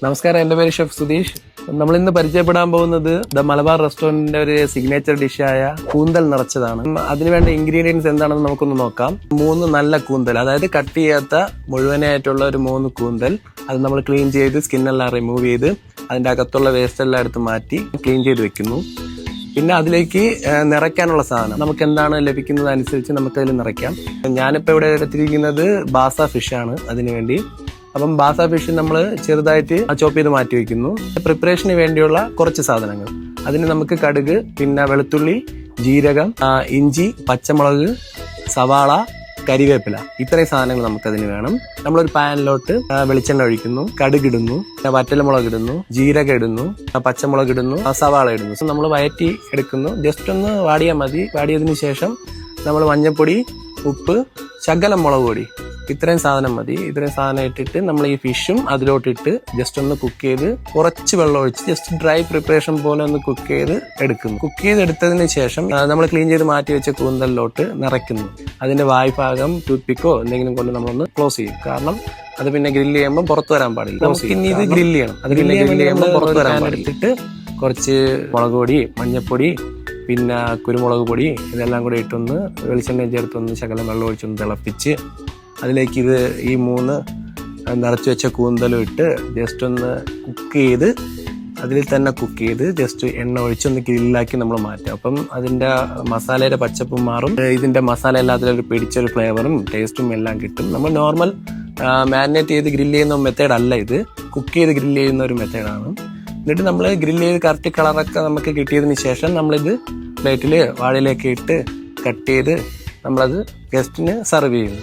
നമസ്കാരം, എൻ്റെ പേര് ഷെഫ് സുധീഷ്. നമ്മളിന്ന് പരിചയപ്പെടാൻ പോകുന്നത് ദ മലബാർ റെസ്റ്റോറൻറ്റിന്റെ ഒരു സിഗ്നേച്ചർ ഡിഷായ കൂന്തൽ നിറച്ചതാണ്. അതിനുവേണ്ട ഇൻഗ്രീഡിയൻസ് എന്താണെന്ന് നമുക്കൊന്ന് നോക്കാം. 3 നല്ല കൂന്തൽ, അതായത് കട്ട് ചെയ്യാത്ത മുഴുവനായിട്ടുള്ള ഒരു 3 കൂന്തൽ. അത് നമ്മൾ ക്ലീൻ ചെയ്ത് സ്കിന്നെല്ലാം റിമൂവ് ചെയ്ത് അതിൻ്റെ അകത്തുള്ള വേസ്റ്റ് എല്ലാം എടുത്ത് മാറ്റി ക്ലീൻ ചെയ്ത് വെക്കുന്നു. പിന്നെ അതിലേക്ക് നിറയ്ക്കാനുള്ള സാധനം നമുക്ക് എന്താണ് ലഭിക്കുന്നത് അനുസരിച്ച് നമുക്കതിൽ നിറയ്ക്കാം. ഞാനിപ്പോൾ ഇവിടെ എടുത്തിരിക്കുന്നത് ബാസ ഫിഷാണ് അതിനു വേണ്ടി. അപ്പം ബാസ ഫിഷ് നമ്മൾ ചെറുതായിട്ട് ചോപ്പ് ചെയ്ത് മാറ്റി വെക്കുന്നു. പ്രിപ്പറേഷന് വേണ്ടിയുള്ള കുറച്ച് സാധനങ്ങൾ, അതിന് നമുക്ക് കടുക്, പിന്നെ വെളുത്തുള്ളി, ജീരകം, ഇഞ്ചി, പച്ചമുളക്, സവാള, കരിവേപ്പില, ഇത്രയും സാധനങ്ങൾ നമുക്കതിന് വേണം. നമ്മളൊരു പാനിലോട്ട് വെളിച്ചെണ്ണ ഒഴിക്കുന്നു, കടുകിടുന്നു, വറ്റൽമുളക് ഇടുന്നു, ജീരകം ഇടുന്നു, പച്ചമുളക് ഇടുന്നു, സവാള ഇടുന്നു. നമ്മൾ വയറ്റി എടുക്കുന്നു. ജസ്റ്റ് ഒന്ന് വാടിയാൽ മതി. വാടിയതിന് ശേഷം നമ്മൾ മഞ്ഞൾപ്പൊടി, ഉപ്പ്, ശകലം മുളക് പൊടി, ഇത്രയും സാധനം മതി. ഇത്രയും സാധനം ഇട്ടിട്ട് നമ്മൾ ഈ ഫിഷും അതിലോട്ടിട്ട് ജസ്റ്റ് ഒന്ന് കുക്ക് ചെയ്ത് കുറച്ച് വെള്ളം ഒഴിച്ച് ജസ്റ്റ് ഡ്രൈ പ്രിപ്പറേഷൻ പോലെ ഒന്ന് കുക്ക് ചെയ്ത് എടുക്കുന്നു. കുക്ക് ചെയ്തെടുത്തതിന് ശേഷം നമ്മൾ ക്ലീൻ ചെയ്ത് മാറ്റി വെച്ച കൂന്തലിലോട്ട് നിറയ്ക്കുന്നു. അതിന്റെ വായ്ഭാഗം ടൂത്ത് പിക്കോ എന്തെങ്കിലും കൊണ്ട് നമ്മളൊന്ന് ക്ലോസ് ചെയ്യും. കാരണം അത് പിന്നെ ഗ്രില്ല് ചെയ്യുമ്പോൾ പുറത്തു വരാൻ പാടില്ല. നമുക്ക് ഇനി ഇത് ഗ്രില്ല് ചെയ്യണം. അത് ഗ്രില്ല് ചെയ്യുമ്പോൾ പുറത്തു വരാൻ എടുത്തിട്ട് കുറച്ച് മുളക് പൊടി, മഞ്ഞൾപ്പൊടി, പിന്നെ കുരുമുളക് പൊടി, ഇതെല്ലാം കൂടി ഇട്ടൊന്ന് വെളിച്ചെണ്ണ ചേർത്തൊന്ന് ശകലം വെള്ളം ഒഴിച്ചൊന്ന് തിളപ്പിച്ച് അതിലേക്ക് ഈ 3 നിറച്ച് വെച്ച കൂന്തലും ഇട്ട് ജസ്റ്റ് ഒന്ന് കുക്ക് ചെയ്ത് അതിൽ തന്നെ കുക്ക് ചെയ്ത് ജസ്റ്റ് എണ്ണ ഒഴിച്ചൊന്ന് ഗ്രില്ലാക്കി നമ്മൾ മാറ്റും. അപ്പം അതിൻ്റെ മസാലയുടെ പച്ചപ്പും മാറും. ഇതിൻ്റെ മസാല എല്ലാത്തിലും പിടിച്ചൊരു ഫ്ലേവറും ടേസ്റ്റും എല്ലാം കിട്ടും. നമ്മൾ നോർമൽ മാരിനേറ്റ് ചെയ്ത് ഗ്രില്ല് ചെയ്യുന്ന മെത്തേഡ് അല്ല ഇത്, കുക്ക് ചെയ്ത് ഗ്രില്ല് ചെയ്യുന്ന ഒരു മെത്തേഡാണ്. എന്നിട്ട് നമ്മൾ ഗ്രില്ല് ചെയ്ത് കറക്റ്റ് കളറൊക്കെ നമുക്ക് കിട്ടിയതിന് ശേഷം നമ്മളിത് പ്ലേറ്റിൽ വാഴയിലേക്ക് ഇട്ട് കട്ട് ചെയ്ത് നമ്മളത് ഗസ്റ്റിന് സെർവ് ചെയ്യുന്നു.